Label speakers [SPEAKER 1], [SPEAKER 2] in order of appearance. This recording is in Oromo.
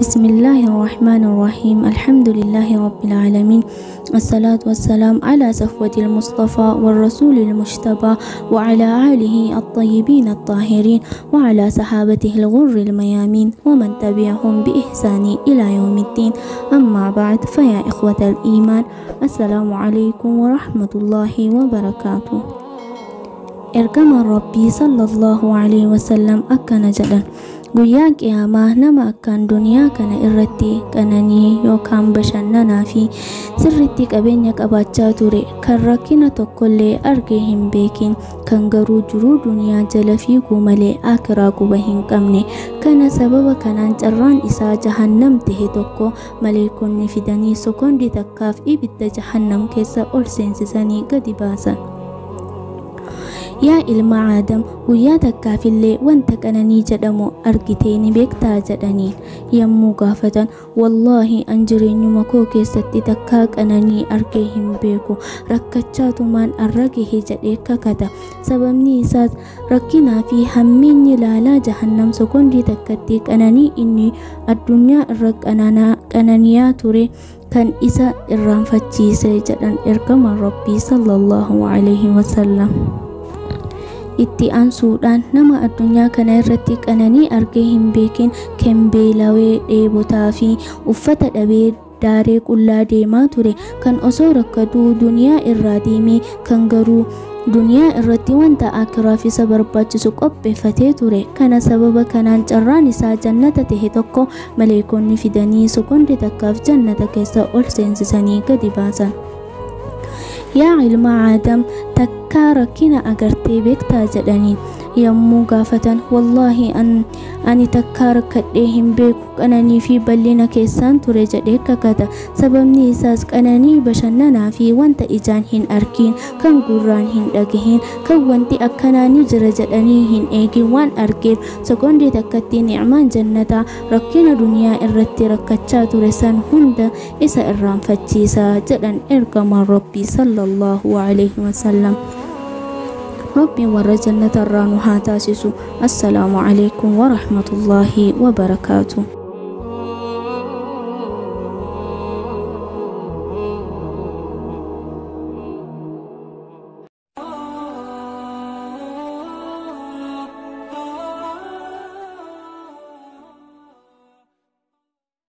[SPEAKER 1] بسم الله الرحمن الرحيم. الحمد لله رب العالمين، الصلاة والسلام على صفوة المصطفى والرسول المجتبى وعلى آله الطيبين الطاهرين وعلى صحابته الغر الميامين ومن تبعهم بإحسان إلى يوم الدين. أما بعد، فيا إخوة الإيمان، السلام عليكم ورحمة الله وبركاته. إركم ربي صلى الله عليه وسلم أكن جدا guyyaa qiyaamaa nama akkaan duniyaa kana irratti qananii yookaan bashannanaa fi sirriitti qabeenya qabaachaa ture, kan rakkina tokkollee argee hin beekin, kan garuu jiruu duniyaa jala fiiguu malee akiraa quba hin qabne, kana sababa kanaan carraan isaa jahannam tahe tokko maleekonni fidanii sekoondii takkaaf ibidda jahannam keessa ol seensisanii gadi baasan. yaa ilma aadam, guyyaa takkaafillee wanta qananii jedhamu argitee ni beektaa jedhaniin yommuu gaafatan, wallaahi an jireenyuma koo keessatti takkaa qananii argee hin beeku, rakkachaatumaan arra gahe jedhee kakata. Sababni isaas rakkinaa fi hammeenyi laalaa jahannam sekoondii takkatti qananii inni addunyaa irra qananiyaa ture kan isa irraanfachiise jedhan ergamaan rabbii sallallahu alaihi wasallam. itti aansuudhaan nama addunyaa kana irratti qananii argee hin beekin, kan beelawee dheebotaa fi uffata dhabee daaree qullaa deemaa ture, kan osoo rakkaduu duniyaa irraa deemee kan garuu duniyaa irratti wanta akiraaf isa barbaachisu qopheeffatee ture. Kana sababa kanaan carraan isaa jannata tahe tokko maleekonni fidanii sekoondii takkaaf jannata keessa ol seensisanii gadi baasan. yaa ilma aadam, takkaa rakkina agartee beektaa jedhaniin yommuu gaafatan, wallaahi ani takkaa rakkadhee hin beeku, qananii fi bal'ina keessaan ture jedhee kakata. Sababni isaas qananii bashannanaa fi wanta ijaan hin argiin, kan gurraan hin dhagahin, kan wanti akkanaa ni jira jedhanii hin eegin waan argeef sekoondii takkatti ni'maan jannataa rakkina duniyaa irratti rakkachaa ture san hunda isa irraanfachiisa jedhan ergamaan rabbii sallallahu alaihi wasallam. ربي ورى جنة الرانو هاتاسسو. السلام عليكم ورحمة الله وبركاته.